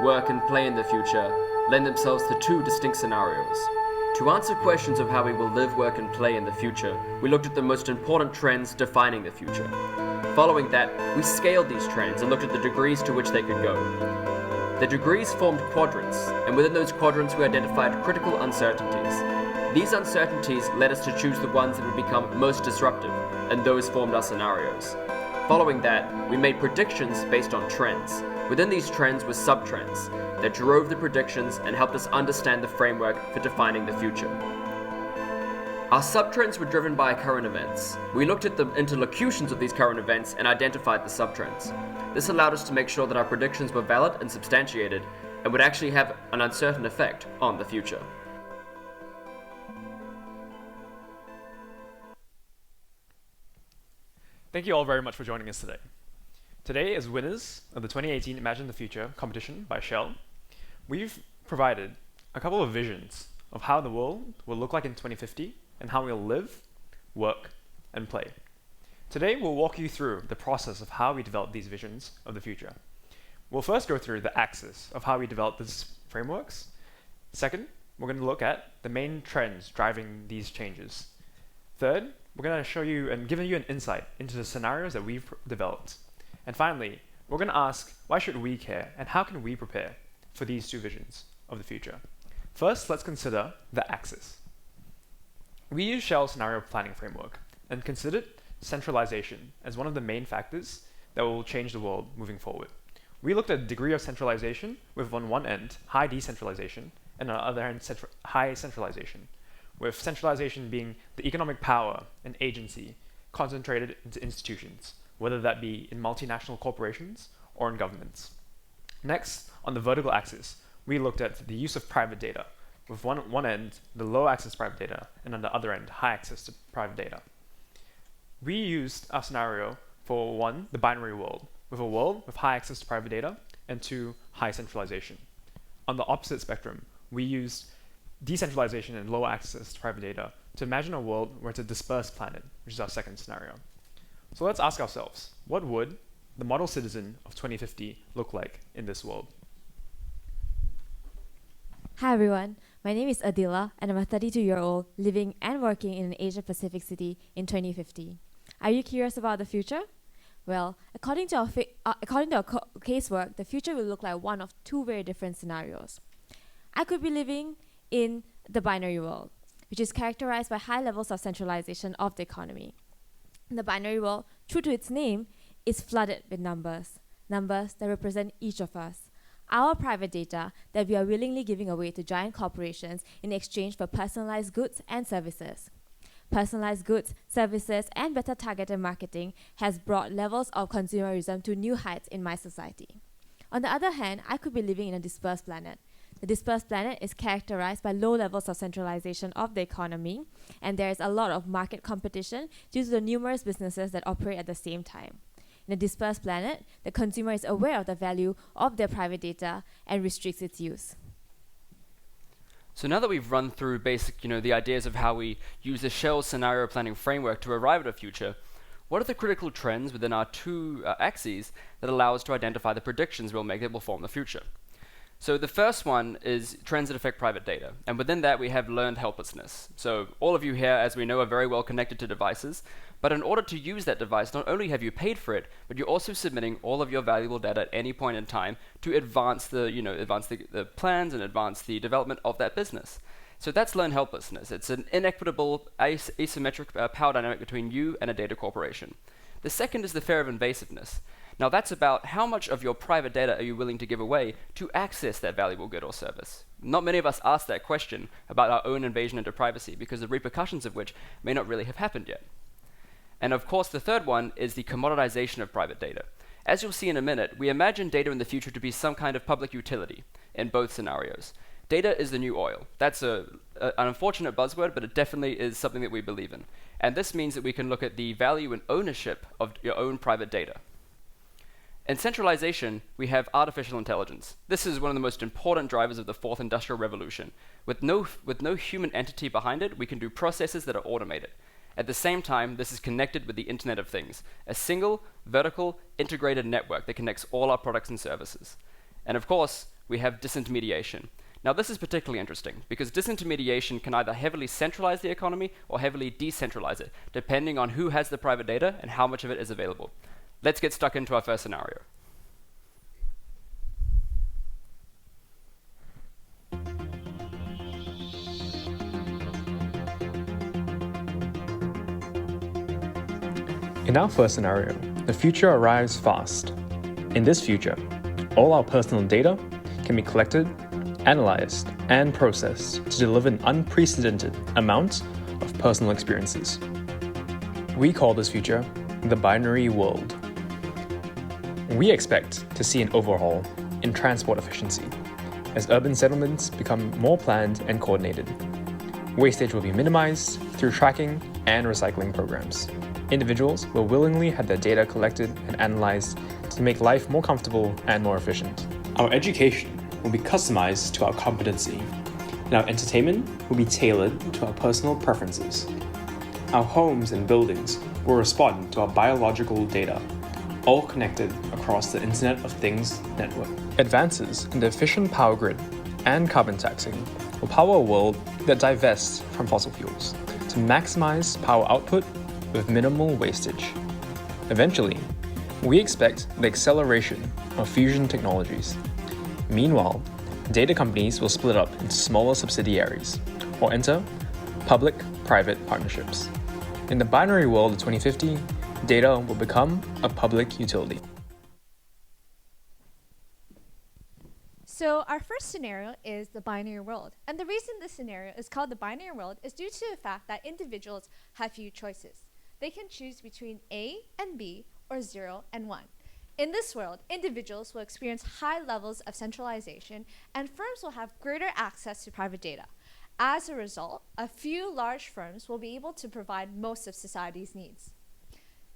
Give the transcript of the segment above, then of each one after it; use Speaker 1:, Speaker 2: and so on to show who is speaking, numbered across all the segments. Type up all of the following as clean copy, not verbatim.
Speaker 1: work, and play in the future lend themselves to two distinct scenarios. To answer questions of how we will live, work, and play in the future, we looked at the most important trends defining the future. Following that, we scaled these trends and looked at the degrees to which they could go. The degrees formed quadrants, and within those quadrants we identified critical uncertainties. These uncertainties led us to choose the ones that would become most disruptive, and those formed our scenarios. Following that, we made predictions based on trends. Within these trends were sub-trends that drove the predictions and helped us understand the framework for defining the future. Our sub-trends were driven by current events. We looked at the interlocutions of these current events and identified the sub-trends. This allowed us to make sure that our predictions were valid and substantiated and would actually have an uncertain effect on the future.
Speaker 2: Thank you all very much for joining us today. Today, as winners of the 2018 Imagine the Future competition by Shell, we've provided a couple of visions of how the world will look like in 2050 and how we'll live, work, and play. Today, we'll walk you through the process of how we develop these visions of the future. We'll first go through the axis of how we develop these frameworks. Second, we're going to look at the main trends driving these changes. Third, we're going to show you and give you an insight into the scenarios that we've developed. And finally, we're going to ask, why should we care and how can we prepare for these two visions of the future? First, let's consider the axis. We use Shell's scenario planning framework and considered centralisation as one of the main factors that will change the world moving forward. We looked at the degree of centralisation with on one end high decentralisation and on the other hand high centralisation, with centralisation being the economic power and agency concentrated into institutions, whether that be in multinational corporations or in governments. Next, on the vertical axis, we looked at the use of private data, with one end, the low access private data, and on the other end, high access to private data. We used our scenario for one, the binary world, with a world with high access to private data, and two, high centralisation. On the opposite spectrum, we used decentralization and low access to private data to imagine a world where it's a dispersed planet, which is our second scenario. So let's ask ourselves, what would the model citizen of 2050 look like in this world?
Speaker 3: Hi everyone, my name is Adila and I'm a 32-year-old living and working in an Asia-Pacific city in 2050. Are you curious about the future? Well, according to our casework, the future will look like one of two very different scenarios. I could be living in the binary world, which is characterized by high levels of centralization of the economy. The binary world, true to its name, is flooded with numbers that represent each of us. Our private data that we are willingly giving away to giant corporations in exchange for personalized goods and services. Personalized goods, services, and better targeted marketing has brought levels of consumerism to new heights in my society. On the other hand, I could be living in a dispersed planet. The dispersed planet is characterized by low levels of centralization of the economy, and there is a lot of market competition due to the numerous businesses that operate at the same time. In a dispersed planet, the consumer is aware of the value of their private data and restricts its use.
Speaker 1: So now that we've run through the ideas of how we use the Shell scenario planning framework to arrive at a future, what are the critical trends within our two axes that allow us to identify the predictions we'll make that will form the future? So the first one is trends that affect private data, and within that we have learned helplessness. So all of you here, as we know, are very well connected to devices, but in order to use that device, not only have you paid for it, but you're also submitting all of your valuable data at any point in time to advance the plans and advance the development of that business. So that's learned helplessness. It's an inequitable asymmetric power dynamic between you and a data corporation. The second is the fear of invasiveness. Now that's about how much of your private data are you willing to give away to access that valuable good or service. Not many of us ask that question about our own invasion into privacy because the repercussions of which may not really have happened yet. And of course the third one is the commoditization of private data. As you'll see in a minute, we imagine data in the future to be some kind of public utility in both scenarios. Data is the new oil. That's an unfortunate buzzword, but it definitely is something that we believe in. And this means that we can look at the value and ownership of your own private data. In centralization, we have artificial intelligence. This is one of the most important drivers of the fourth industrial revolution. With no human entity behind it, we can do processes that are automated. At the same time, this is connected with the Internet of Things, a single, vertical, integrated network that connects all our products and services. And of course, we have disintermediation. Now this is particularly interesting because disintermediation can either heavily centralize the economy or heavily decentralize it, depending on who has the private data and how much of it is available. Let's get stuck into our first scenario.
Speaker 2: In our first scenario, the future arrives fast. In this future, all our personal data can be collected, analyzed, and processed to deliver an unprecedented amount of personal experiences. We call this future the binary world. We expect to see an overhaul in transport efficiency as urban settlements become more planned and coordinated. Wastage will be minimized through tracking and recycling programs. Individuals will willingly have their data collected and analyzed to make life more comfortable and more efficient. Our education will be customized to our competency, and our entertainment will be tailored to our personal preferences. Our homes and buildings will respond to our biological data, all connected across the Internet of Things network. Advances in the efficient power grid and carbon taxing will power a world that divests from fossil fuels to maximize power output with minimal wastage. Eventually, we expect the acceleration of fusion technologies. Meanwhile, data companies will split up into smaller subsidiaries or enter public-private partnerships. In the binary world of 2050, data will become a public utility.
Speaker 4: So our first scenario is the binary world. And the reason this scenario is called the binary world is due to the fact that individuals have few choices. They can choose between A and B or 0 and 1. In this world, individuals will experience high levels of centralization and firms will have greater access to private data. As a result, a few large firms will be able to provide most of society's needs.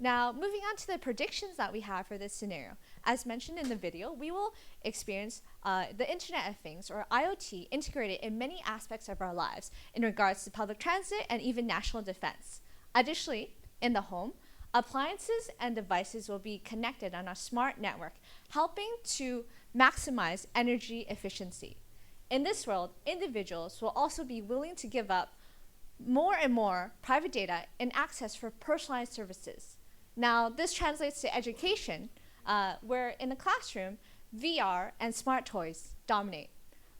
Speaker 4: Now, moving on to the predictions that we have for this scenario. As mentioned in the video, we will experience the Internet of Things, or IoT, integrated in many aspects of our lives in regards to public transit and even national defense. Additionally, in the home, appliances and devices will be connected on a smart network, helping to maximize energy efficiency. In this world, individuals will also be willing to give up more and more private data and access for personalized services. Now, this translates to education, where in the classroom, VR and smart toys dominate.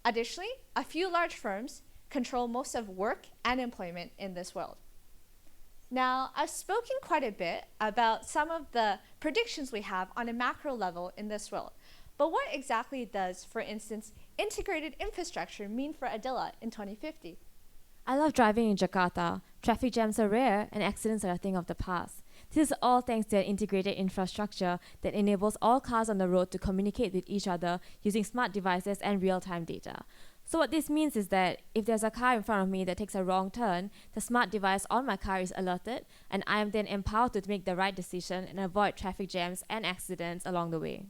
Speaker 4: Additionally, a few large firms control most of work and employment in this world. Now, I've spoken quite a bit about some of the predictions we have on a macro level in this world. But what exactly does, for instance, integrated infrastructure mean for Adila in 2050?
Speaker 3: I love driving in Jakarta. Traffic jams are rare and accidents are a thing of the past. This is all thanks to an integrated infrastructure that enables all cars on the road to communicate with each other using smart devices and real-time data. So what this means is that if there's a car in front of me that takes a wrong turn, the smart device on my car is alerted, and I am then empowered to make the right decision and avoid traffic jams and accidents along the way.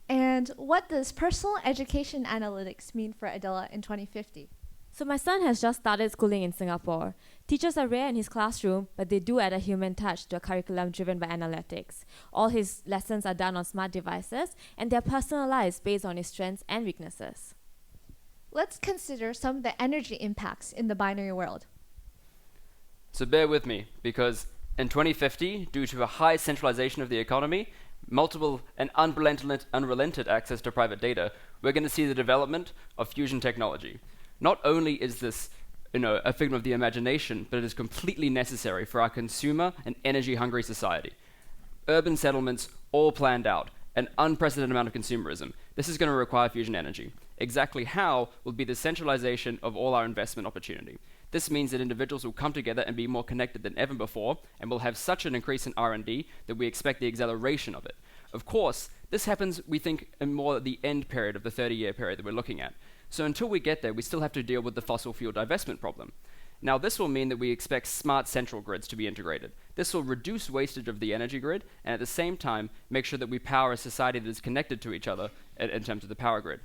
Speaker 4: And what does personal education analytics mean for Adila in 2050?
Speaker 3: So my son has just started schooling in Singapore. Teachers are rare in his classroom, but they do add a human touch to a curriculum driven by analytics. All his lessons are done on smart devices, and they're personalized based on his strengths and weaknesses.
Speaker 4: Let's consider some of the energy impacts in the binary world.
Speaker 1: So bear with me, because in 2050, due to a high centralization of the economy, multiple and unrelented access to private data, we're going to see the development of fusion technology. Not only is this a figment of the imagination, but it is completely necessary for our consumer and energy-hungry society. Urban settlements all planned out, an unprecedented amount of consumerism. This is going to require fusion energy. Exactly how will be the centralization of all our investment opportunity. This means that individuals will come together and be more connected than ever before, and will have such an increase in R&D that we expect the acceleration of it. Of course, this happens, we think, in more the end period of the 30-year period that we're looking at. So until we get there, we still have to deal with the fossil fuel divestment problem. Now, this will mean that we expect smart central grids to be integrated. This will reduce wastage of the energy grid, and at the same time, make sure that we power a society that is connected to each other in terms of the power grid.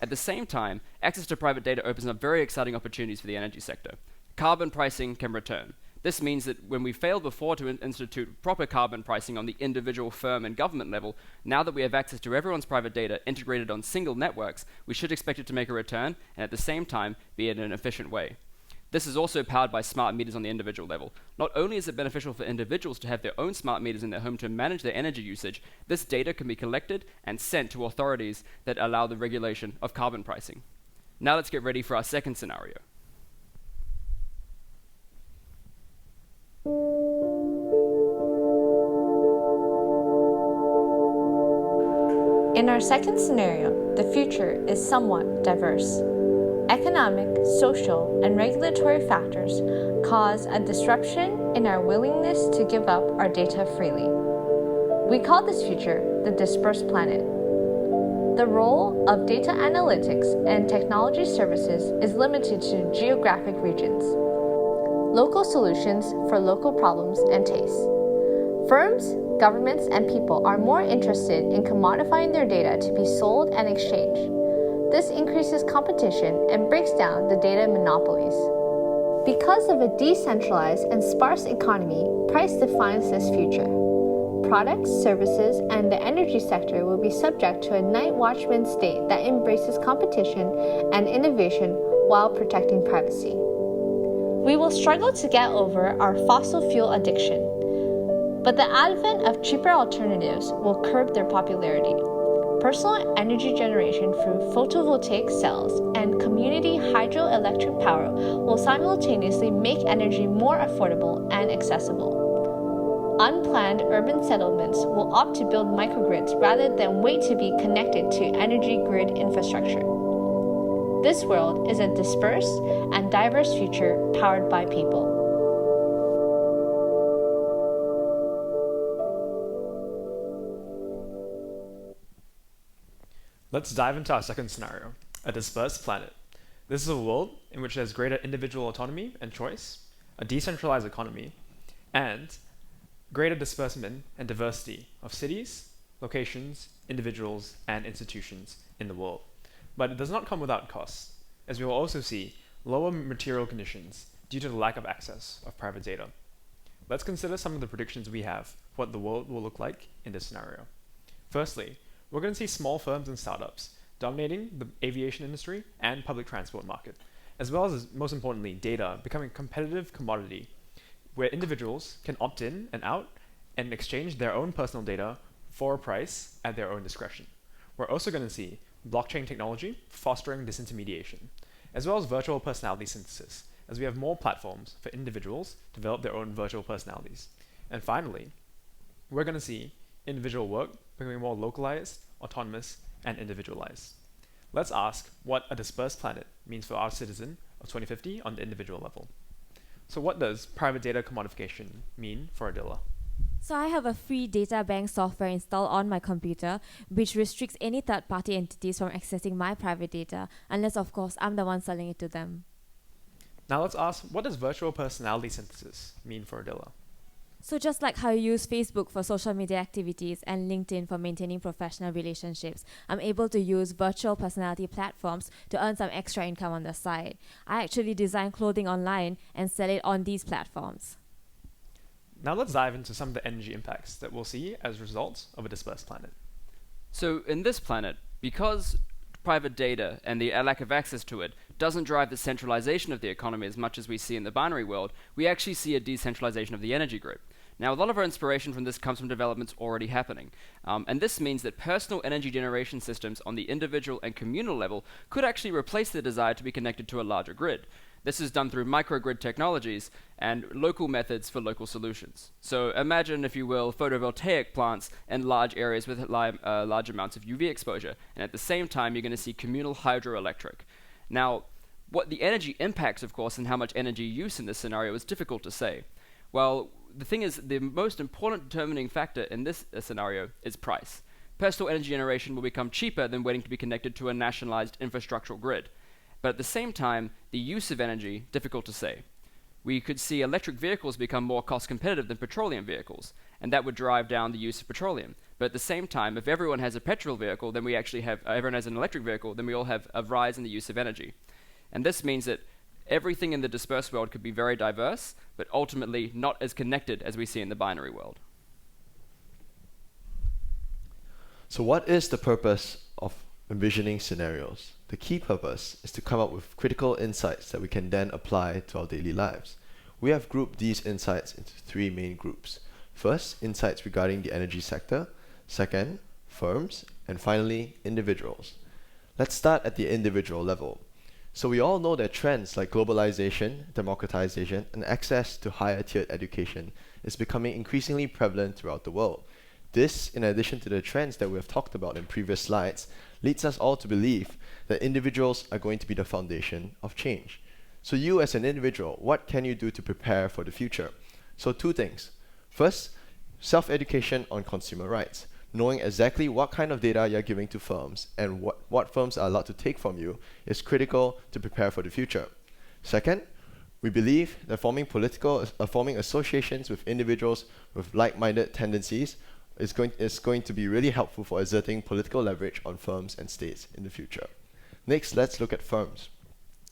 Speaker 1: At the same time, access to private data opens up very exciting opportunities for the energy sector. Carbon pricing can return. This means that when we failed before to institute proper carbon pricing on the individual firm and government level, now that we have access to everyone's private data integrated on single networks, we should expect it to make a return and at the same time be in an efficient way. This is also powered by smart meters on the individual level. Not only is it beneficial for individuals to have their own smart meters in their home to manage their energy usage, this data can be collected and sent to authorities that allow the regulation of carbon pricing. Now let's get ready for our second scenario.
Speaker 4: In our second scenario, the future is somewhat diverse. Economic, social, and regulatory factors cause a disruption in our willingness to give up our data freely. We call this future the Dispersed Planet. The role of data analytics and technology services is limited to geographic regions. Local solutions for local problems and tastes. Firms, governments, and people are more interested in commodifying their data to be sold and exchanged. This increases competition and breaks down the data monopolies. Because of a decentralized and sparse economy, price defines this future. Products, services, and the energy sector will be subject to a night watchman state that embraces competition and innovation while protecting privacy. We will struggle to get over our fossil fuel addiction, but the advent of cheaper alternatives will curb their popularity. Personal energy generation through photovoltaic cells and community hydroelectric power will simultaneously make energy more affordable and accessible. Unplanned urban settlements will opt to build microgrids rather than wait to be connected to energy grid infrastructure. This world is a dispersed and diverse future powered by people.
Speaker 2: Let's dive into our second scenario, a dispersed planet. This is a world in which there's greater individual autonomy and choice, a decentralized economy, and greater disbursement and diversity of cities, locations, individuals, and institutions in the world. But it does not come without costs, as we will also see lower material conditions due to the lack of access of private data. Let's consider some of the predictions we have for what the world will look like in this scenario. Firstly, we're going to see small firms and startups dominating the aviation industry and public transport market, as well as, most importantly, data becoming a competitive commodity where individuals can opt in and out and exchange their own personal data for a price at their own discretion. We're also going to see blockchain technology fostering disintermediation, as well as virtual personality synthesis, as we have more platforms for individuals to develop their own virtual personalities. And finally, we're going to see individual work becoming more localized, autonomous, and individualized. Let's ask what a dispersed planet means for our citizen of 2050 on the individual level. So what does private data commodification mean for Adila?
Speaker 3: So I have a free data bank software installed on my computer, which restricts any third-party entities from accessing my private data, unless of course I'm the one selling it to them.
Speaker 2: Now let's ask, what does virtual personality synthesis mean for Adila?
Speaker 3: So just like how you use Facebook for social media activities and LinkedIn for maintaining professional relationships, I'm able to use virtual personality platforms to earn some extra income on the side. I actually design clothing online and sell it on these platforms.
Speaker 2: Now let's dive into some of the energy impacts that we'll see as results of a dispersed planet.
Speaker 1: So in this planet, because private data and the lack of access to it doesn't drive the centralization of the economy as much as we see in the binary world, we actually see a decentralization of the energy grid. Now, a lot of our inspiration from this comes from developments already happening. And this means that personal energy generation systems on the individual and communal level could actually replace the desire to be connected to a larger grid. This is done through microgrid technologies and local methods for local solutions. So imagine, if you will, photovoltaic plants in large areas with large amounts of UV exposure. And at the same time, you're going to see communal hydroelectric. Now, what the energy impacts, of course, and how much energy use in this scenario is difficult to say. Well, the thing is, the most important determining factor in this scenario is price. Personal energy generation will become cheaper than waiting to be connected to a nationalized infrastructural grid. But at the same time, the use of energy, difficult to say. We could see electric vehicles become more cost competitive than petroleum vehicles, and that would drive down the use of petroleum. But at the same time, if everyone has a petrol vehicle, then we actually have, everyone has an electric vehicle, then we all have a rise in the use of energy. And this means that everything in the dispersed world could be very diverse, but ultimately not as connected as we see in the binary world.
Speaker 5: So what is the purpose of envisioning scenarios? The key purpose is to come up with critical insights that we can then apply to our daily lives. We have grouped these insights into three main groups. First, insights regarding the energy sector. Second, firms. And finally, individuals. Let's start at the individual level. So we all know that trends like globalization, democratization, and access to higher tiered education is becoming increasingly prevalent throughout the world. This, in addition to the trends that we have talked about in previous slides, leads us all to believe that individuals are going to be the foundation of change. So you as an individual, what can you do to prepare for the future? So two things. First, self-education on consumer rights. Knowing exactly what kind of data you're giving to firms and what firms are allowed to take from you is critical to prepare for the future. Second, we believe that forming associations with individuals with like-minded tendencies is going to be really helpful for exerting political leverage on firms and states in the future. Next, let's look at firms.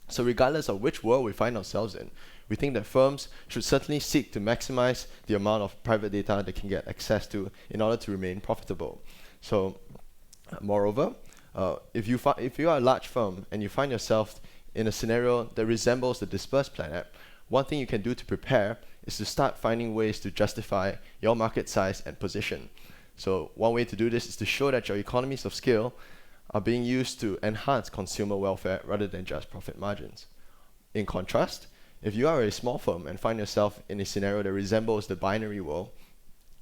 Speaker 5: So regardless of which world we find ourselves in, we think that firms should certainly seek to maximize the amount of private data they can get access to in order to remain profitable. So, moreover, if you are a large firm and you find yourself in a scenario that resembles the Dispersed Planet, one thing you can do to prepare is to start finding ways to justify your market size and position. So one way to do this is to show that your economies of scale are being used to enhance consumer welfare rather than just profit margins. In contrast, if you are a small firm and find yourself in a scenario that resembles the binary world,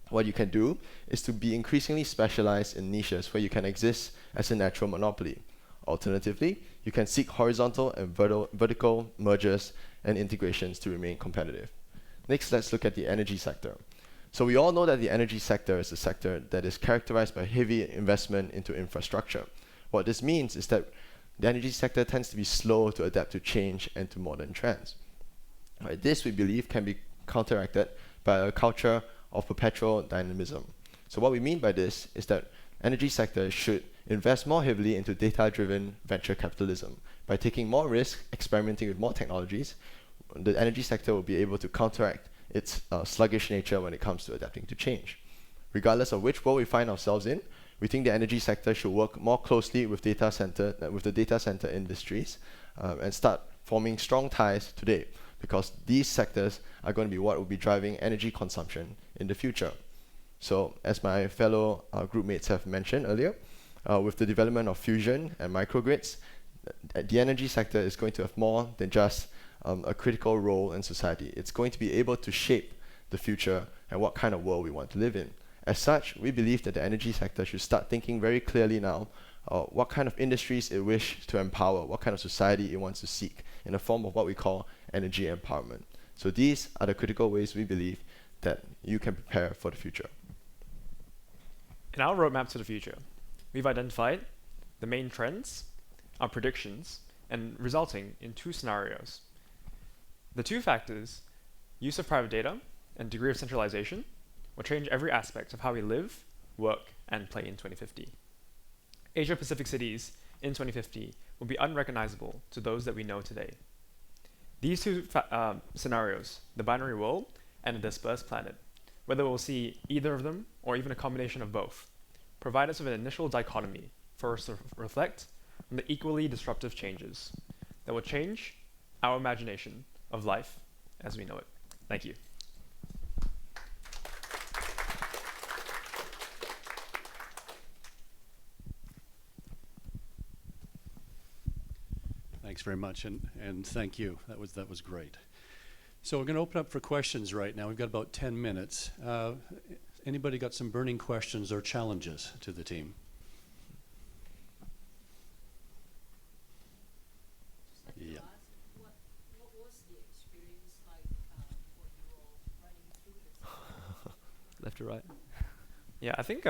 Speaker 5: what you can do is to be increasingly specialized in niches where you can exist as a natural monopoly. Alternatively, you can seek horizontal and vertical mergers and integrations to remain competitive. Next, let's look at the energy sector. So we all know that the energy sector is a sector that is characterized by heavy investment into infrastructure. What this means is that the energy sector tends to be slow to adapt to change and to modern trends. Right, this, we believe, can be counteracted by a culture of perpetual dynamism. So what we mean by this is that energy sector should invest more heavily into data-driven venture capitalism. By taking more risk, experimenting with more technologies, the energy sector will be able to counteract its sluggish nature when it comes to adapting to change. Regardless of which world we find ourselves in, we think the energy sector should work more closely with the data center industries and start forming strong ties today, because these sectors are going to be what will be driving energy consumption in the future. So, as my fellow group mates have mentioned earlier, with the development of fusion and microgrids, the energy sector is going to have more than just a critical role in society. It's going to be able to shape the future and what kind of world we want to live in. As such, we believe that the energy sector should start thinking very clearly now what kind of industries it wishes to empower, what kind of society it wants to seek in the form of what we call energy empowerment. So these are the critical ways we believe that you can prepare for the future.
Speaker 2: In our roadmap to the future, we've identified the main trends, our predictions, and resulting in two scenarios. The two factors, use of private data and degree of centralization, will change every aspect of how we live, work, and play in 2050. Asia-Pacific cities in 2050 will be unrecognizable to those that we know today. These two scenarios, the binary world and the dispersed planet, whether we'll see either of them or even a combination of both, provide us with an initial dichotomy for us to reflect on the equally disruptive changes that will change our imagination of life as we know it. Thank you.
Speaker 6: Thanks very much, and thank you. That was great. So we're going to open up for questions right now. We've got about 10 minutes. Anybody got some burning questions or challenges to the team? Yeah.
Speaker 7: What was the experience like for you all running through this?
Speaker 1: Left to right.
Speaker 2: Yeah, I think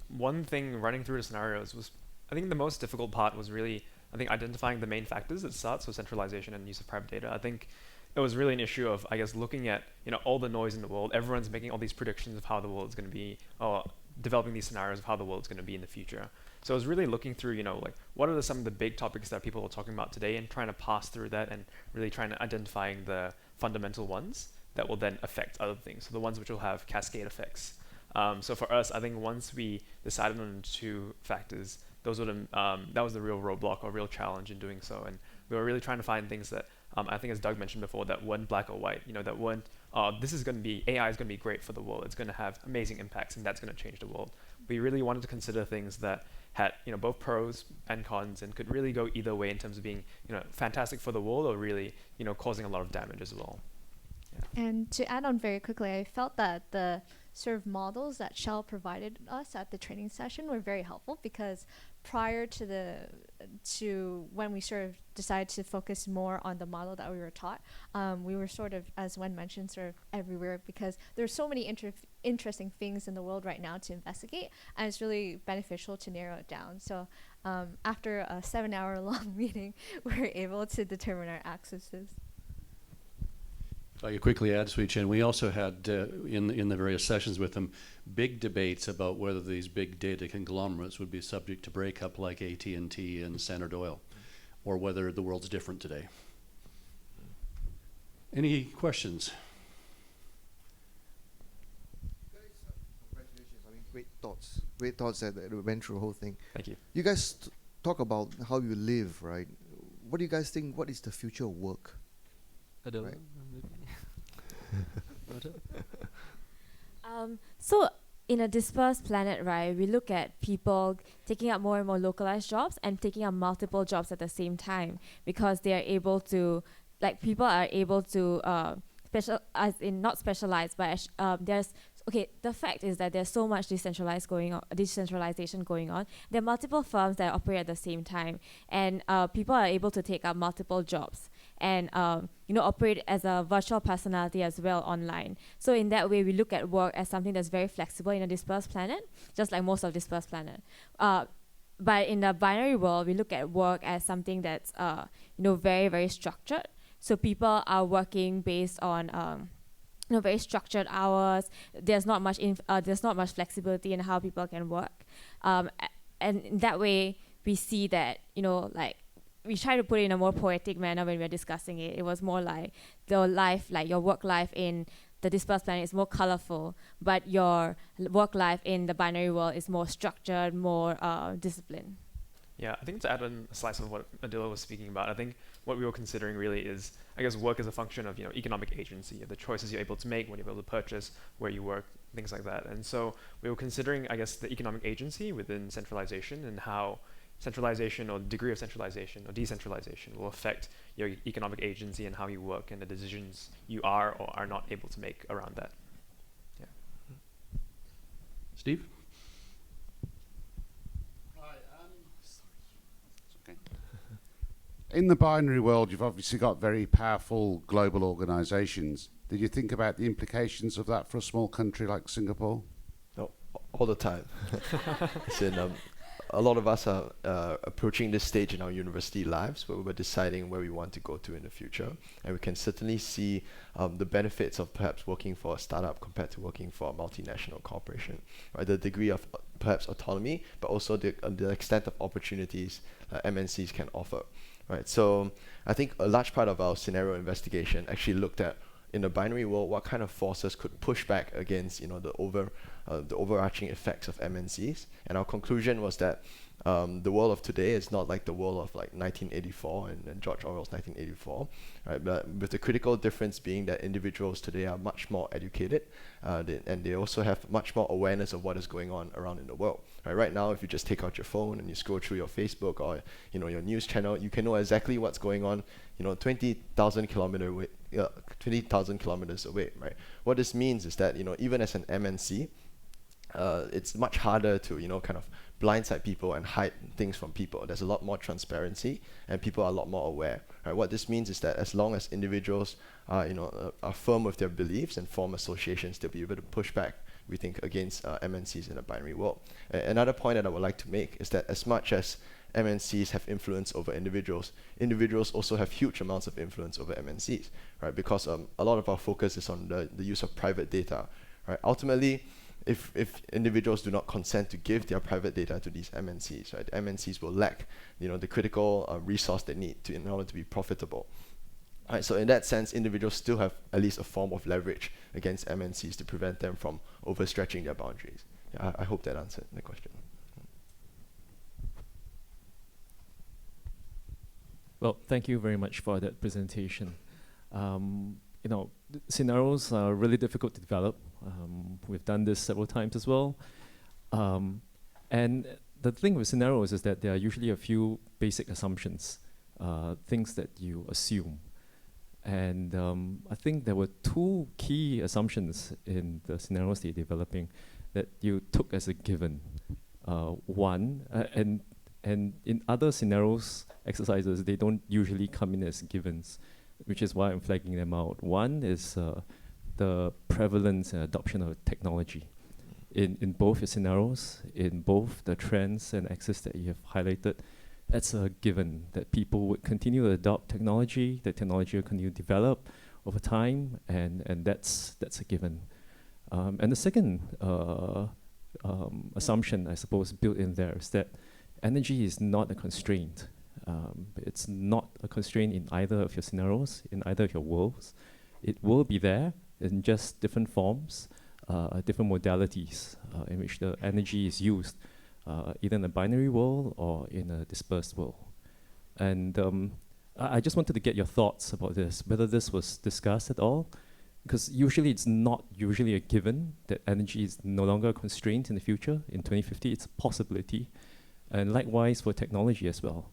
Speaker 2: one thing running through the scenarios was, I think the most difficult part was really, I think, identifying the main factors at start, so centralization and use of private data. I think it was really an issue of, I guess, looking at, all the noise in the world. Everyone's making all these predictions of how the world is going to be, or developing these scenarios of how the world is going to be in the future. So I was really looking through, like what are some of the big topics that people are talking about today, and trying to pass through that and really trying to identifying the fundamental ones that will then affect other things. So the ones which will have cascade effects. So for us, I think once we decided on 2 factors, those were that was the real roadblock or real challenge in doing so. And we were really trying to find things that I think, as Doug mentioned before, that weren't black or white. That weren't this is going to be, AI is going to be great for the world. It's going to have amazing impacts, and that's going to change the world. We really wanted to consider things that had both pros and cons, and could really go either way in terms of being fantastic for the world, or really causing a lot of damage as well. Yeah.
Speaker 4: And to add on very quickly, I felt that the sort of models that Shell provided us at the training session were very helpful, because prior to when we sort of decided to focus more on the model that we were taught, we were sort of, as Wen mentioned, sort of everywhere, because there's so many interesting things in the world right now to investigate, and it's really beneficial to narrow it down. So after a 7-hour long meeting, we were able to determine our axes.
Speaker 6: If I could quickly add, Sui Chen, we also had, in the various sessions with them, big debates about whether these big data conglomerates would be subject to breakup like AT&T and Standard Oil, or whether the world's different today. Any questions?
Speaker 8: Congratulations. I mean, great thoughts. Great thoughts that went through the whole thing.
Speaker 2: Thank you.
Speaker 8: You guys talk about how you live, right? What do you guys think? What is the future of work?
Speaker 1: Adela,
Speaker 8: Right.
Speaker 3: So in a dispersed planet, right, we look at people taking up more and more localized jobs and taking up multiple jobs at the same time, because they are able to, like, people are able to not specialize, but the fact is that there's so much decentralization going on. There are multiple firms that operate at the same time, and people are able to take up multiple jobs and operate as a virtual personality as well online. So in that way, we look at work as something that's very flexible in a dispersed planet, just like most of dispersed planet. But in the binary world, we look at work as something that's very, very structured. So people are working based on very structured hours. There's not much flexibility in how people can work, and in that way, we see that we try to put it in a more poetic manner when we're discussing it. It was more like your work life in the dispersed planet is more colorful, but your work life in the binary world is more structured, more disciplined.
Speaker 2: Yeah, I think to add on a slice of what Adila was speaking about, I think what we were considering really is, I guess, work as a function of economic agency, the choices you're able to make, what you're able to purchase, where you work, things like that. And so we were considering, I guess, the economic agency within centralization, and how centralization or degree of centralization or decentralization will affect your economic agency and how you work, and the decisions you are or are not able to make around that. Yeah.
Speaker 6: Steve?
Speaker 9: In the binary world, you've obviously got very powerful global organizations. Did you think about the implications of that for a small country like Singapore?
Speaker 5: No, all the time. A lot of us are approaching this stage in our university lives where we're deciding where we want to go to in the future, and we can certainly see the benefits of perhaps working for a startup compared to working for a multinational corporation, right? The degree of perhaps autonomy, but also the extent of opportunities MNCs can offer. Right, so I think a large part of our scenario investigation actually looked at, in the binary world, what kind of forces could push back against the overarching effects of MNCs, and our conclusion was that the world of today is not like the world of like 1984 and George Orwell's 1984, right? But with the critical difference being that individuals today are much more educated, and they also have much more awareness of what is going on around in the world. Right now, if you just take out your phone and you scroll through your Facebook or your news channel, you can know exactly what's going on 20,000 kilometers away, right? What this means is that even as an MNC, it's much harder to kind of blindside people and hide things from people. There's a lot more transparency, and people are a lot more aware. Right? What this means is that as long as individuals are firm with their beliefs and form associations, they'll be able to push back, we think, against MNCs in a binary world. Another point that I would like to make is that as much as MNCs have influence over individuals, individuals also have huge amounts of influence over MNCs, right? Because a lot of our focus is on the use of private data, right? Ultimately, if individuals do not consent to give their private data to these MNCs, right, MNCs will lack, the critical resource they need in order to be profitable. Right, so in that sense, individuals still have at least a form of leverage against MNCs to prevent them from overstretching their boundaries. Yeah, I hope that answered the question.
Speaker 10: Well, thank you very much for that presentation. Scenarios are really difficult to develop. We've done this several times as well. And the thing with scenarios is that there are usually a few basic assumptions, things that you assume. And I think there were two key assumptions in the scenarios that you're developing that you took as a given. And in other scenarios, exercises, they don't usually come in as givens, which is why I'm flagging them out. One is the prevalence and adoption of technology. In both your scenarios, in both the trends and axes that you have highlighted, that's a given that people would continue to adopt technology, that technology will continue to develop over time, and that's a given. And the second assumption, I suppose, built in there is that energy is not a constraint. It's not a constraint in either of your scenarios, in either of your worlds. It will be there in just different forms, different modalities in which the energy is used, either in a binary world or in a dispersed world. And I just wanted to get your thoughts about this, whether this was discussed at all, because usually it's not usually a given that energy is no longer a constraint in the future. In 2050, it's a possibility. And likewise for technology as well.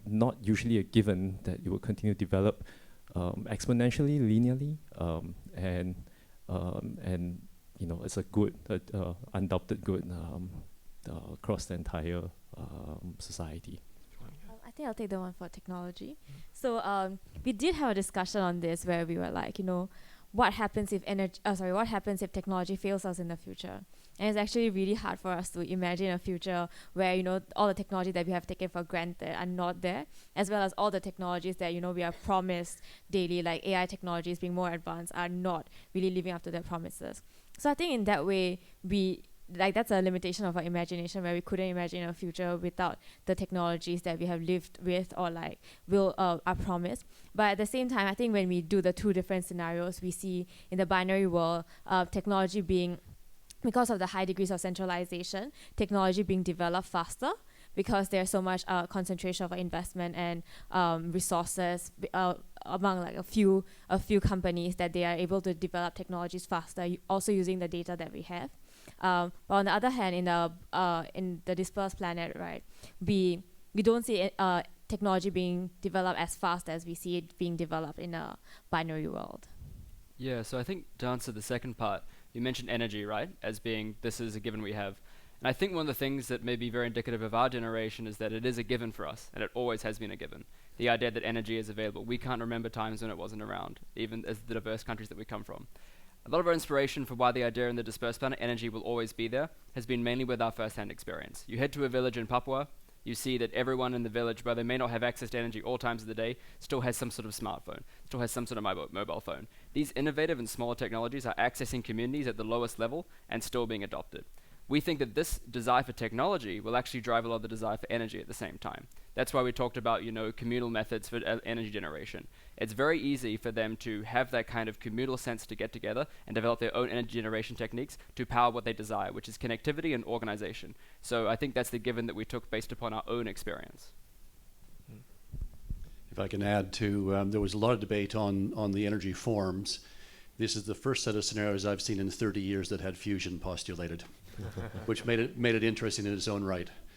Speaker 10: Not usually a given that it will continue to develop exponentially, linearly, and it's a good, undoubted good across the entire society.
Speaker 3: I think I'll take the one for technology. So we did have a discussion on this where we were like, what happens if what happens if technology fails us in the future? And it's actually really hard for us to imagine a future where, all the technology that we have taken for granted are not there, as well as all the technologies that, we are promised daily, like AI technologies being more advanced, are not really living up to their promises. So I think in that way, that's a limitation of our imagination, where we couldn't imagine a future without the technologies that we have lived with or are promised. But at the same time, I think when we do the two different scenarios, we see in the binary world, technology being, because of the high degrees of centralization, technology being developed faster because there's so much concentration of investment and resources among a few companies, that they are able to develop technologies faster, also using the data that we have. But on the other hand, in the Dispersed Planet, right, we don't see technology being developed as fast as we see it being developed in a binary world.
Speaker 1: Yeah, so I think to answer the second part, you mentioned energy, right, as being this is a given we have. And I think one of the things that may be very indicative of our generation is that it is a given for us, and it always has been a given. The idea that energy is available. We can't remember times when it wasn't around, even as the diverse countries that we come from. A lot of our inspiration for why the idea in the Dispersed Planet energy will always be there has been mainly with our first-hand experience. You head to a village in Papua, you see that everyone in the village, while they may not have access to energy all times of the day, still has some sort of smartphone, still has some sort of mobile phone. These innovative and smaller technologies are accessing communities at the lowest level and still being adopted. We think that this desire for technology will actually drive a lot of the desire for energy at the same time. That's why we talked about, communal methods for energy generation. It's very easy for them to have that kind of communal sense to get together and develop their own energy generation techniques to power what they desire, which is connectivity and organization. So I think that's the given that we took based upon our own experience.
Speaker 6: If I can add to, there was a lot of debate on the energy forms. This is the first set of scenarios I've seen in 30 years that had fusion postulated, which made it interesting in its own right.